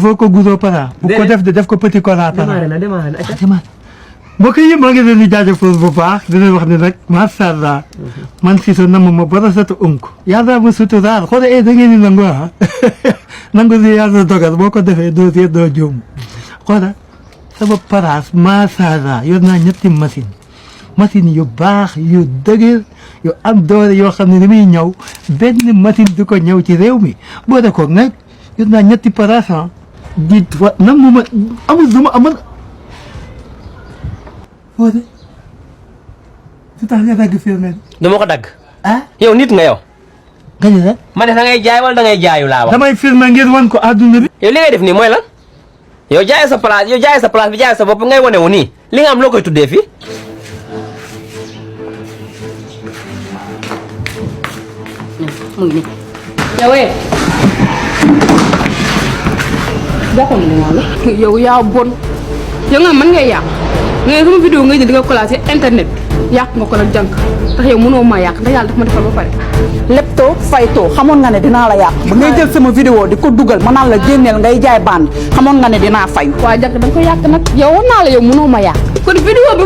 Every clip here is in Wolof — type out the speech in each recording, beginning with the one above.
foo ko gudoo para. bu ko def ko petit cola para. mbokk yi maa ngi leen di jaajëfal bu baax di leen wax ne nag macha allah man si sa namm ma bara satu unk yàlla ma suturaal xool da ngeen di nangu nangu si yàlla dogal boo ko defee doo seet doo juum xoola sama place macha allah yor naa ñetti machine yu baax yu dëgër yu am doole yoo xam ne ni muy ñëw benn machine du ko ñëw ci réew mi boo de koog nag yor naa ñetti place di namm ma amul du ma amal Fodé su tax nga dagg filmé dama ko dagg. ah yow nit nga yow. nga ni la. ma ne da ngay jaay wala da ngay jaayu laa wax. damay filmé ngir wan ko adduna bi. yow li ngay def nii mooy lan yow jaay sa place bi jaay sa bopp ngay wane wu nii li nga am loo koy tuddee fii. mu ngi nii. yow joxoon nga la. yow yaa bon yow nga mën ngay yàq. nga sama vidéo ngay jël di nga collager internet yàq nga ko nag jànk tax yow mënoo ma yàq ndax yàlla daf ma defal ba pare. leptoo faytoo xamoon nga ne dinaa la yàq. ba ngay jël sama vidéo di ko dugal ma naan la génneel ngay jaay band xamoon nga ne dinaa fay. waaw jànk da nga ko yàq nag yow war naa la yow mënoo ma yàq. kon vidéo bi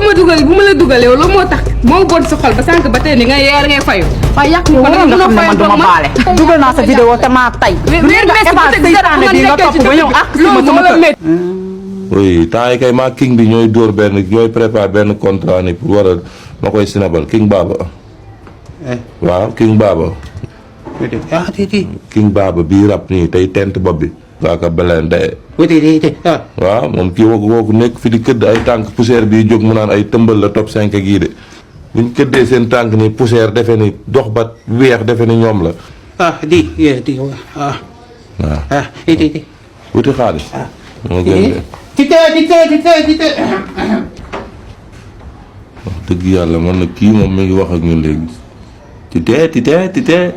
ma la dugal yow loolu moo tax moo bon sa xol ba sànq ba tey ni nga yeer ngay fayu. waaye yàq nga ko nag mënoo fay duma baale. dugal naa sa vidéo te maa tay. weer bees bu teg dara nga nekkee ci loolu moo la métti. oui temps yi kay maa king bi ñooy dóor ñooy préparé benn contrat ni pour war a ma koy sinabal king baba waaw king baba king baba bii rap nii tey tent bopp bi waaka beleen de waaw moom kii wooku nekk fi di këdd ay tànk poussière bi jóg mu naan ay tëmbal la top 5 gii de buñ këddee seen tànk ni poussière defe ni dox ba weex defe ni ñoom la waaw wuti xaalis moo gën de wax dëgg yàlla man nag kii moom mi ngi wax ak ñun léegi titee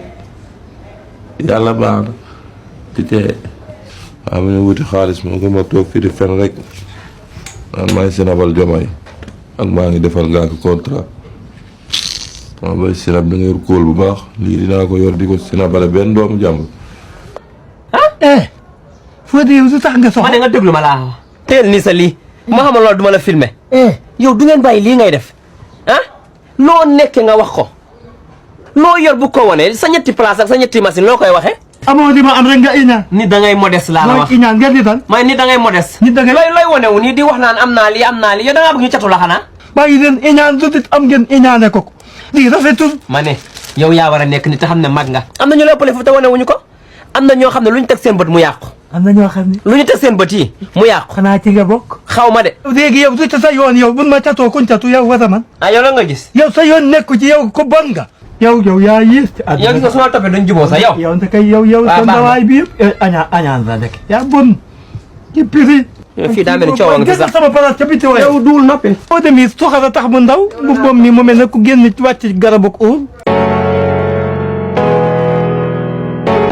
yàlla baax na titee waaw mu ne wuti xaalis moo gën ma toog fii di fen rek naan maay sinabal Diomaye ak maa ngi defal ngaa ko contrat maa bay sinab da nga yor kóol bu baax lii dinaa ko yor di ko sinabale benn doomu jàmbur Fodé yow su tax nga soxla. ma ne nga déglu ma laa wax. teel nii sa lii. ma xamal loolu duma la filmer. yow du ngeen bàyyi lii ngay def ah loo nekkee nga wax ko loo yor bu ko wane sa ñetti place ak sa ñetti machine loo koy waxee. amoo li ma am rek nga iñaan. nit da ngay modeste laa la wax mooy iñaan nga ni tan. mooy nit da ngay modeste. nit da ngay looy wane wu nii di wax naan am naa lii yow da ngaa bëgg ñu catu la xanaa. bàyyi leen iñaan du nit am ngeen iñaane ko lii rafetul. ma ne yow yaa war a nekk nit te xam ne mag nga. am na ñu lay ëppale foofu te wane wuñu ko am na ñoo xam ne lu ñu teg seen bët mu yàqu. am na ñoo xam ne. lu ñu teg seen bët yi mu yàqu. xanaa ci nga bokk. xaw ma de. léegi yow du sa yoon yow bun ma catoo kuñ catu yow wata man. ah yow la nga gis. yow sa yoon nekku ci yow ko bon nga. yow yaa yées ci àdduna. yow gis nga su ma toppee duñ juboo sax yow. yow ndekay yow sa ndawaay bi yëpp añaan la nekk. yaa bon ci piri. fii daa mel ni coow nga fi sax sama place ca biti yow duul noppi. boo demee soxara tax mu ndaw bu boom mi mu mel ne ku génn wàcc garabu uur